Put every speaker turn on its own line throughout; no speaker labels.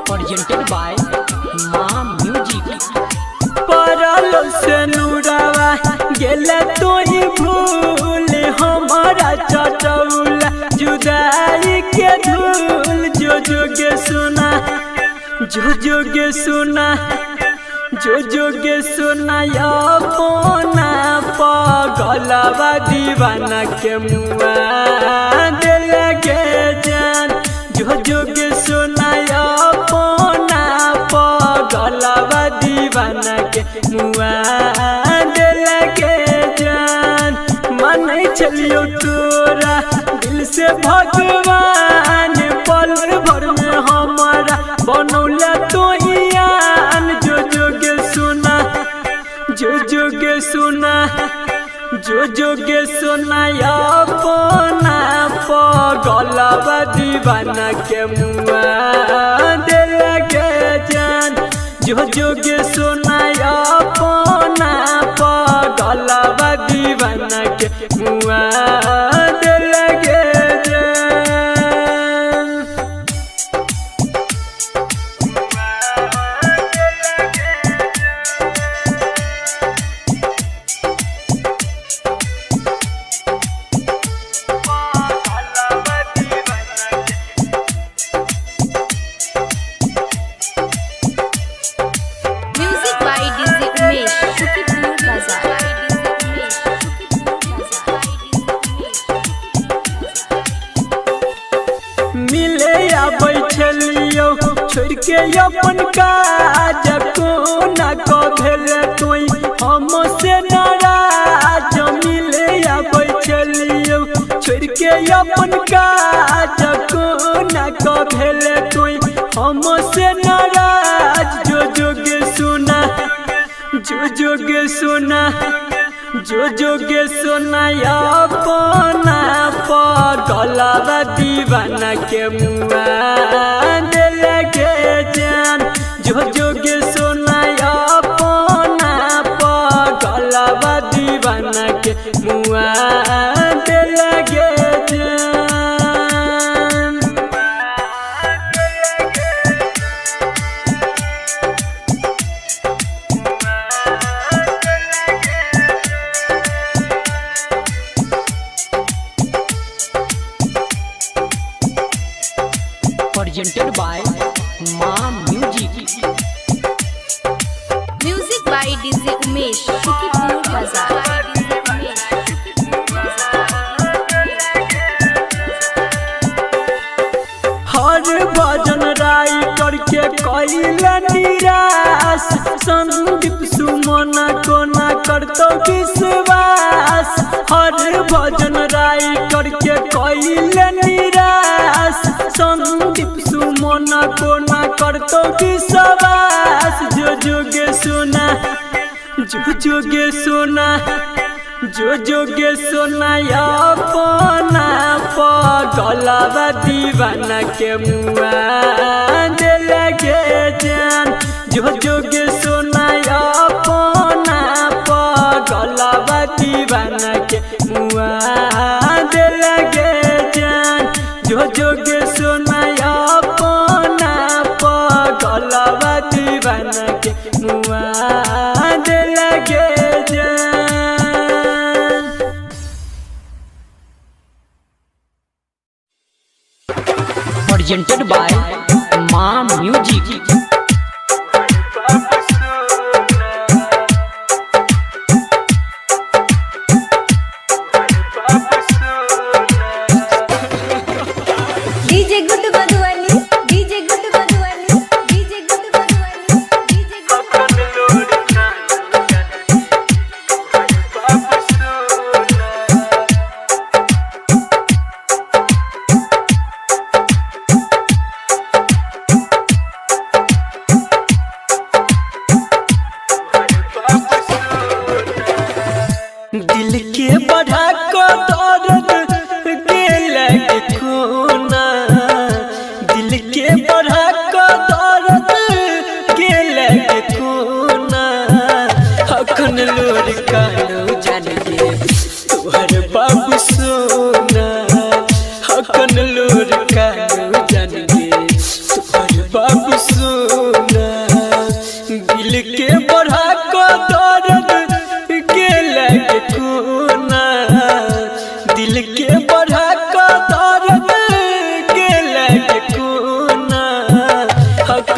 presented by Maa music. परल से नुरावा गेले तो ही भूल हमारा चटौला जुदाई के धूल जो जोगे सुना जो जोगे सुना जो जोगे सुना अपना पगलवा दीवाना के मुआ दिल के जान जो जोगे सुना अपना पगलवा दीवाना के मुआ दिल के जान मन चलियो तोरा दिल से भगवान पल भर में हमारा बनौला तो यान जो जोगे सुना जो जोगे सुना जो जोगे सुना अपना पगलवा दीवाना के मुआ दिल के जान जो जोगे सुना अपना पगलवा दीवाना के मुआ दिल के जान। मिले आबै छलियो छोड़ के अपन काज कोना को भेल तोई हमसे नाराज मिले आबै छलियो छोड़ के अपन काज कोना को भेल तोई हमसे नाराज जो जोगे सुना जो जोगे सुना जो जोगे सुना अपना पगलवा दीवाना के मुआ दिल के जान जो जोगे सुना अपना पगलवा दीवाना के मुआ दिल के जान। presented by Maa music.
Music by DJ Umesh Shukipur Bazar.
हर भजन राय करके कैल निराश संदीप सुमन को ना करतो विश्वास हर भजन राय करके कैल निराश संदीप सुमन को ना करतो विश्वास जो जोगे सुना जो जोगे सुना जो जोगे सुना अपना पगलवा दीवाना के मुआ दिल के जान जो जोगे सुना अपना पगलवा दीवाना के मुआ दिल के जान जो जोगे सुना अपना पगलवा दीवाना के मुआ दिल के जान।
presented by Maa music.
DJ good Madhubani DJ good Madhubani DJ good Madhubani DJ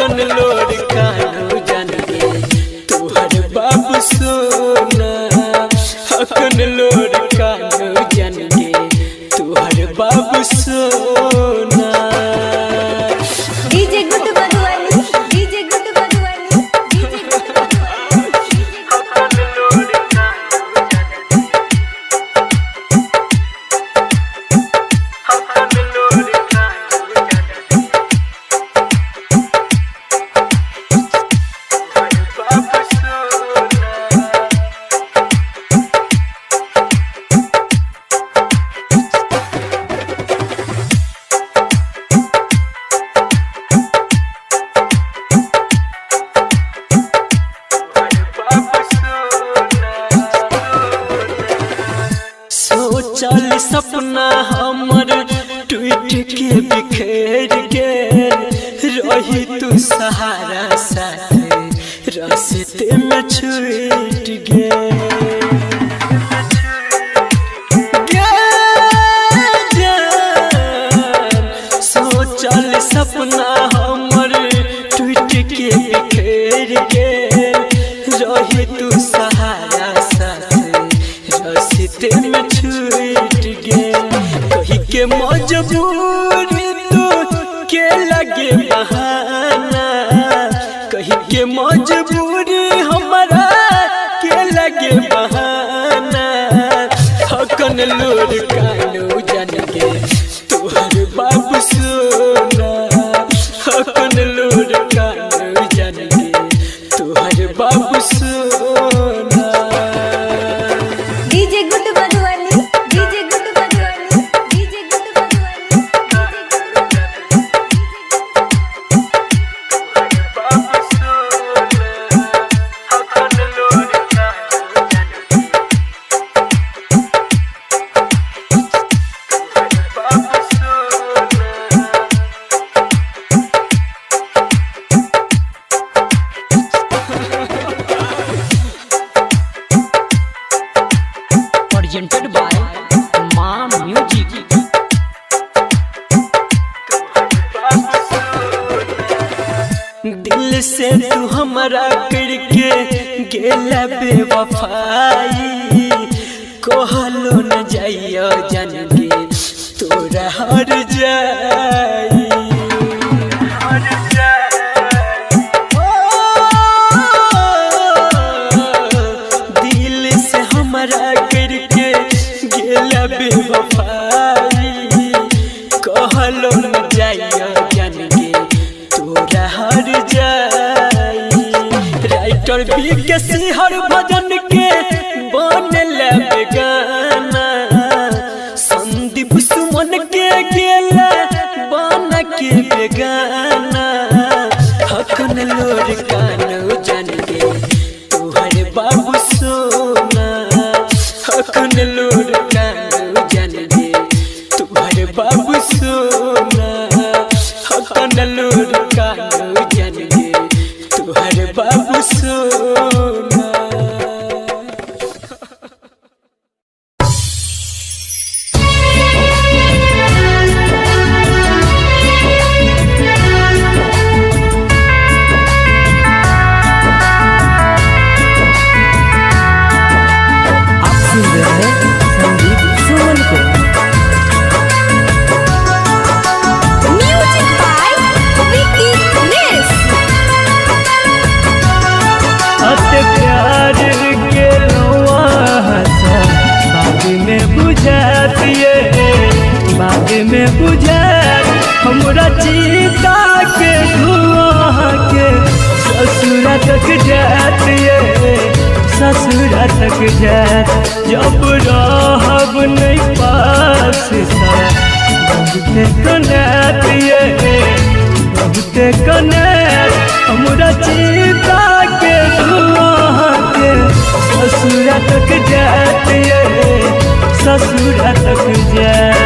हकन लोर कानू जान गे तोहर बाबू सोना हकन लोर कानू जान गे तोहर बाबू सोना
डीजे गुड मधुवाली डीजे गुड मधुवाली डीजे गुड मधुवाली
सोचल सपना हमर टूट के बिखेर गेल रही तू सहारा साथे रास्ते में छूट सोचल सपना हमर टूट के बिखेर गेल रही तू सहारा साथे रास्ते में छूट गेल कही के मजबूरी तू के लगे बहाना कही के मजबूरी हमारा के लगे बहाना हकन लोर कानू जान गे तोहर बाबू सोना हकन लोर कानू जान गे तोहर बाबू सोना
डीजे गुड मधुवाली डीजे गुड मधुवाली डीजे गुड मधुवाली
presented by Mom Music.
दिल से तू हमारा करके गेला बेवफाई कहलो न जाइयो जान गे तोरा हर जाई दिल से हमारा करके गेला बेवफाई कहलो न जाइयो जान गे तोरा हर जाई राइटर बी के सिहर भजन के बनले बेगाना संदीप सुमन के गेला बन के बेगाना हकन लोर कानू जान गे तोहर बाबू सोना हकन लोर कानू जान गे तोहर बाबू सोना हकन लोर कानू जान गे तोहर बाबू सोना
आप सुन रहे हैं संदीप सुमन को।
म्यूजिक बाय विकी नेस
अते प्यार के लौआ हंसा बाद में बुझा दिए बाद में बुझा हमरा चीता के धुआं के ससुरा तक जातिए ससुरा तक जात जब रहब नहीं पास सा बहुते कनातिए बहुते कनात हमरा चीता के धुआं के ससुरा तक जातिए ससुरा तक जात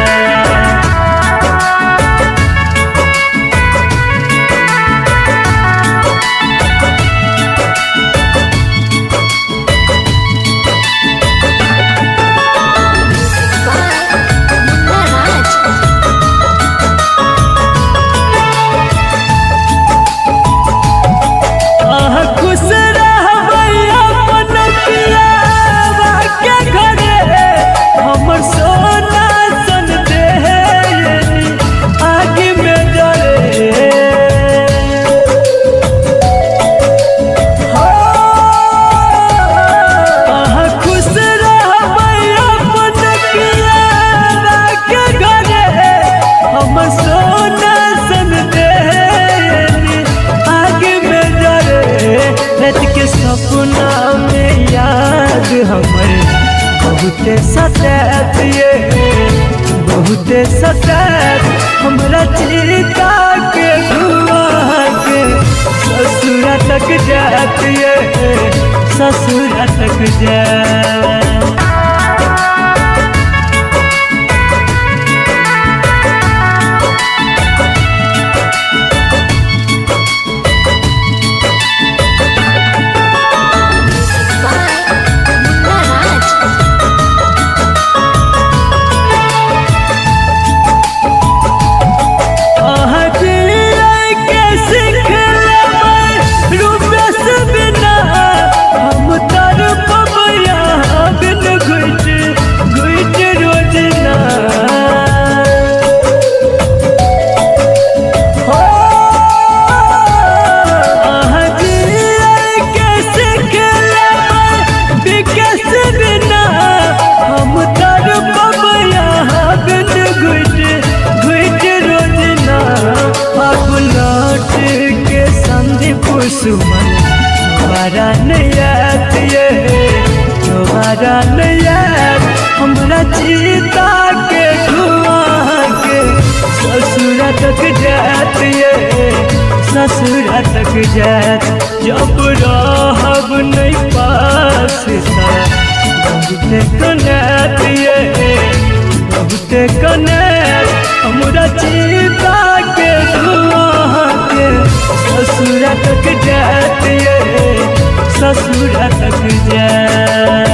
ससुर तक जाए। सुमन दोबारा नहीं आती दोबारा नहीं आती हमरा चिता के धुआं के ससुर तक जाती ससुर तक जात जब रहब नहीं पास बहुते कनाती बहुते कनात हमरा चिता के धुआं के ससुर तक जाती ससुर तक जाए।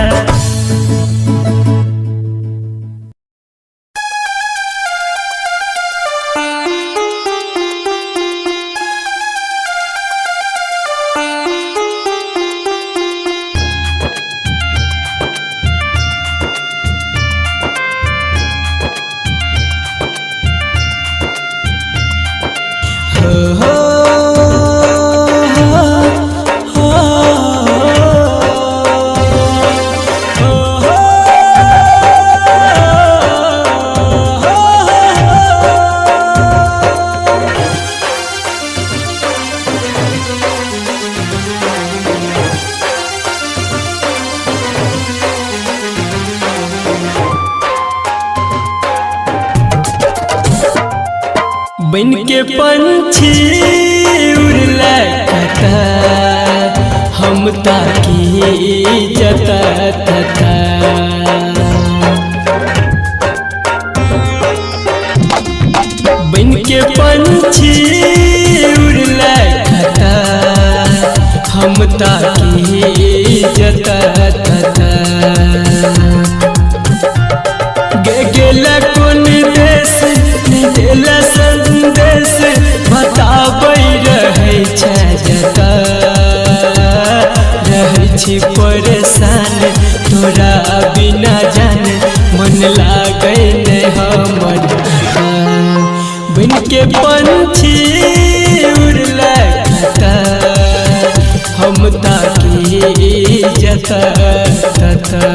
बन के पंछी उड़ला कता हम ताकी जता तता बन के पंछी उड़ला कता हम ताकी जता तता गेला कोन देश देला संदेश बताबै रहै छै जता रहै छी परेशान तोरा बिना जान मन लागै नै हमर बन के पंछी उड़ला कता हम ताकी जता तता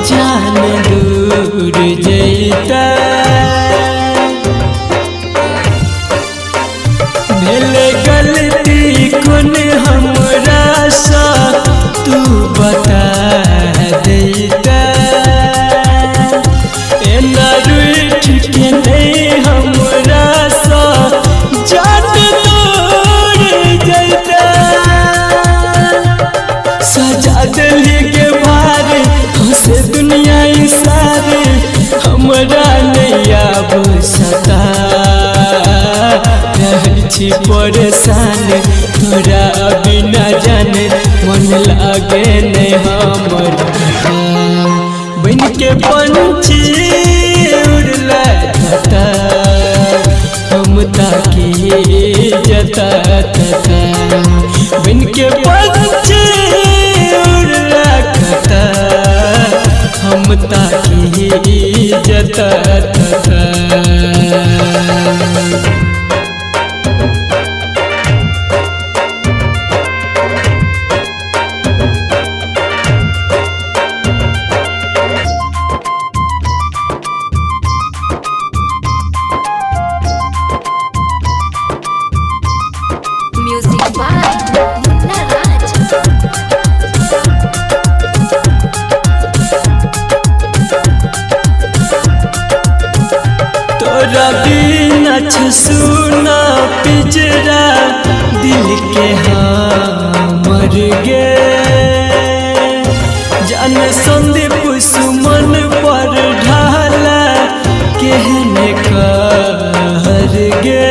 जान दूर जैता भेल गलती कोन हमरा सा तू बता देता एना रूठ के नहीं हमरा सा जान दूर जैता सजा दिल के भारे से दुनिया सारे हमरा नहीं आब सता रहै छी परेशान तोरा बिना जाने मन लागे नहीं हमर बन के पंछी उड़ला कता हम ताकी जता तता बन के पंछी उड़ला कता नाच सुना पिजरा दिल के मर गे जान संदीप सुमन पर ढाला कहने कहर गे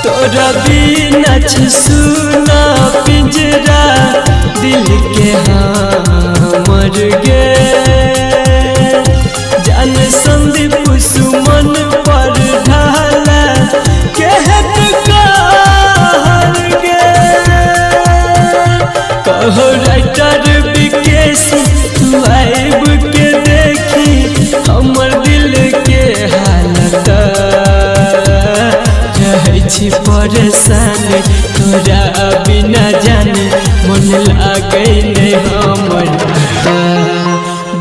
तोरा बिना सुना पिंजरा दिल के मर गे जान संदीप सुमन पर ढाला कहत कहर गे कहो राइटर विकेश तू आइब के देखी हमर दिल के हालत छी परेशान तोरा बिना जाने मन लागे नहीं हमर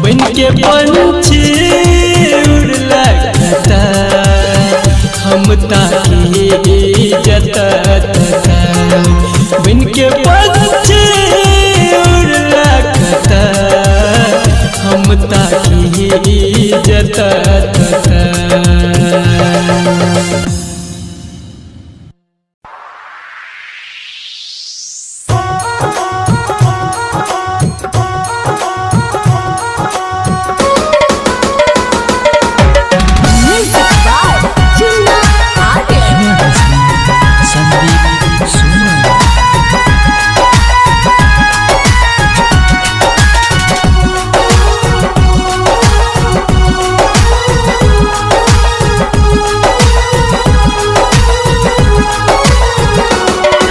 बन के पंछी उड़ला कता हम ताकी जता बन के पंछी उड़ला कता हम ताकी जता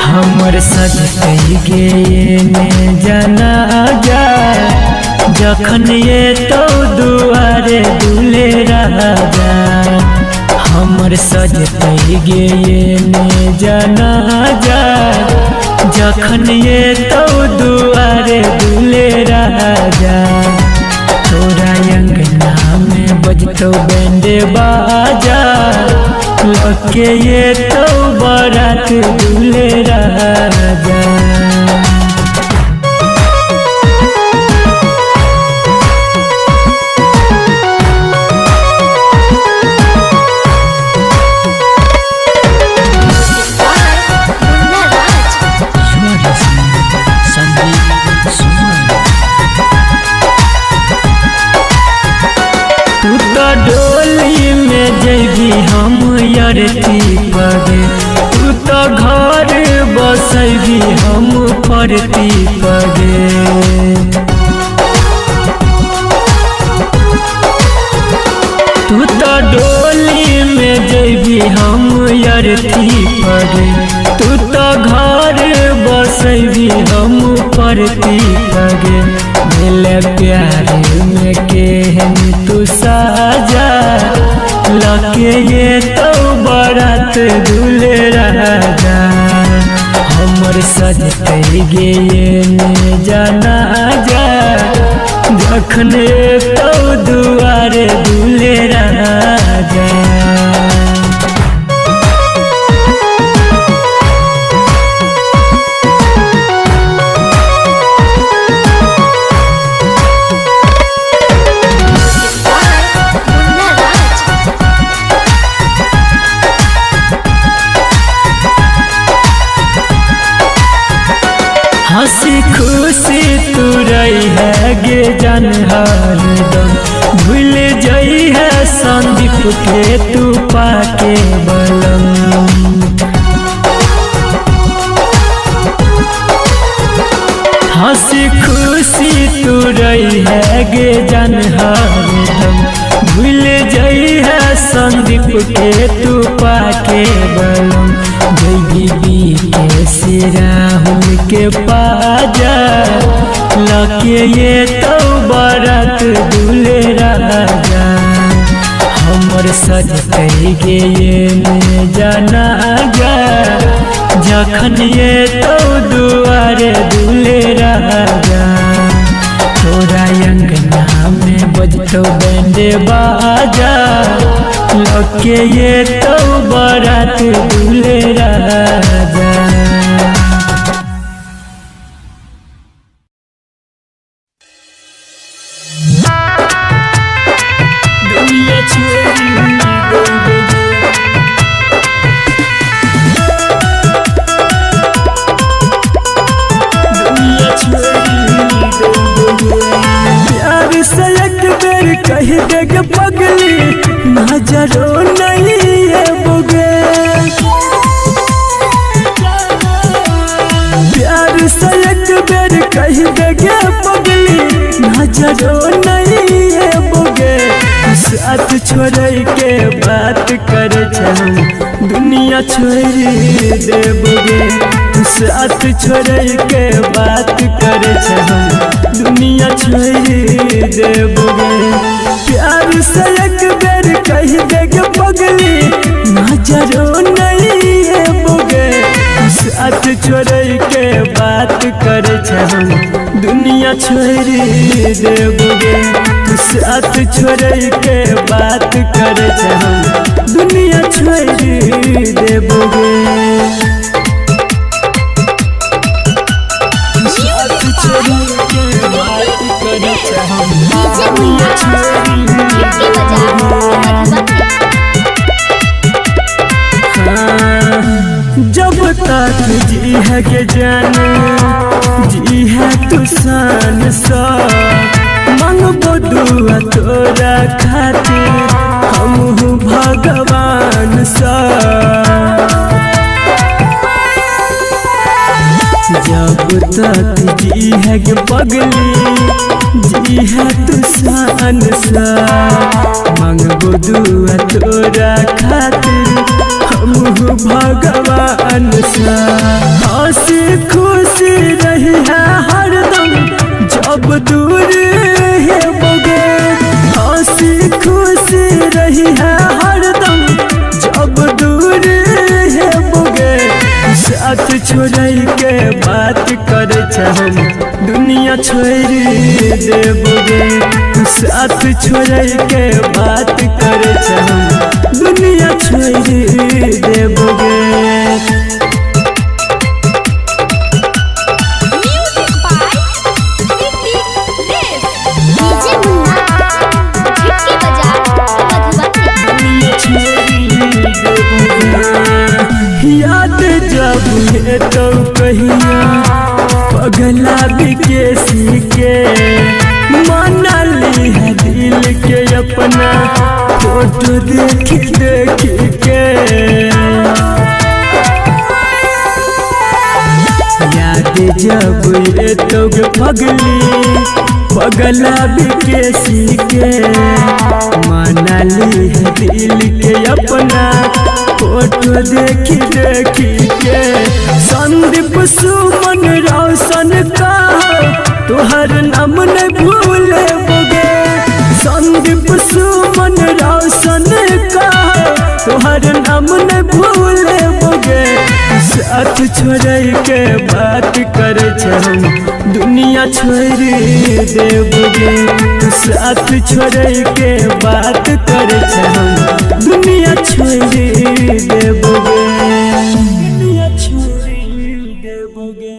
हमर सजते गे ने जाना जा जखन ये तो दुआरे दुले राजा हमर सजते गे ने जाना जा जखन ये तो दुआरे दुले राजा तोरा अंगना में बजतो बैंड बाजा लके ये तो बारात दूल्हे राजा तू तो डोली में जैबी हम यरती पगे तू तो घर बसैबी हम परती पगे तू तो डोली में जैबी हम यरती पगे तू तो घर बसैबी हम परती पगे मिले प्यार में केहन तू साजा लके ये तो बारात दूल्हे राजा हमर सजते गे ने जाना जा जखन तो दुआरे दूल्हे राजा हंसी खुशी तू रही है गे जान हरदम भूल जाई है संदीप के तू पाके बलम हंसी खुशी तू रही है गे जान हरदम भूल जाई है संदीप के तू पाके बलम बीबी के सिराहुल के पाजा लके ये तो बारात दूल्हे राजा हमर सजते गे ने जाना जा जखन ये तो दुआरे दूल्हे राजा तोरा अंगना में बजतो बैंड बाजा लके ये तो बारात दूल्हे राजा कह देगे पगली नजरो नहीं बोगे प्यार से एक बेर कह देगे पगली नजरो नहीं बोगे साथ छोड़ के बात कर दुनिया छोड़ देबोगे साथ छोड़ के बात कर दुनिया छोड़ देबोगे प्यार से एक बेर कह देगे पगली नजरो नहीं बोगे साथ छोड़ के बात कर दुनिया छोड़ देबोगे साथ छोड़ के बात कर दुनिया छोड़ देबोगे साथ छोड़ के बात कर दुनिया छोड़ जब तक जी है के जाने जी है तू सान सा मांगबो दुआ तोरा खातिर हम भगवान सा जब तक जी है के पगली जी है तू सान सा मांगबो दुआ तोरा खातिर हम भगवान सा हंसी खुशी रही है हरदम जब दूर है बोगे हंसी खुशी रही है हरदम जब दूर है बोगे साथ छोड़ के बात कर दुनिया छोड़ देबोगे साथ छोड़ के बात कर दुनिया छोड़ देबोगे याद जब है तो कहिया पगला बिकेसी के माना ली है दिल के अपना फोटो देख देख के याद जब है तो पगली पगला बिकेसी के माना ली है दिल के अपना फोटो देखी देखी के संदीप सुमन रोशन का तुहर नाम न भूले बोगे संदीप सुमन रोशन का तुहर नाम न भूले बोगे साथ छोड़ के बात कर दुनिया छोड़ देबोगे साथ छोड़ के बात कर दुनिया छोड़ देबोगे दुनिया छोड़ देबोगे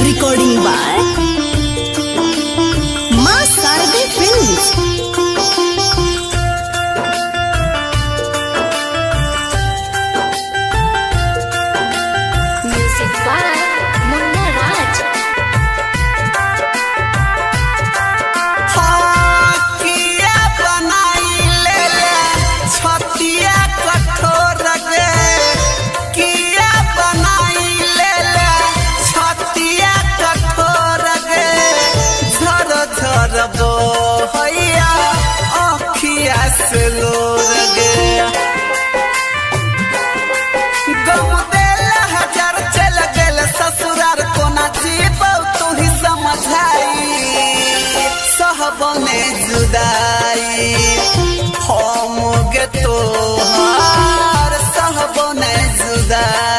Recording by Ma Sarde Films.
Music by Munna Raj.
से लोर गया गम देला हजार चल गेल ससुरार कोना जीबौ तू ही समझाई सहबने जुदाई हम गे तोहार सहबने जुदाई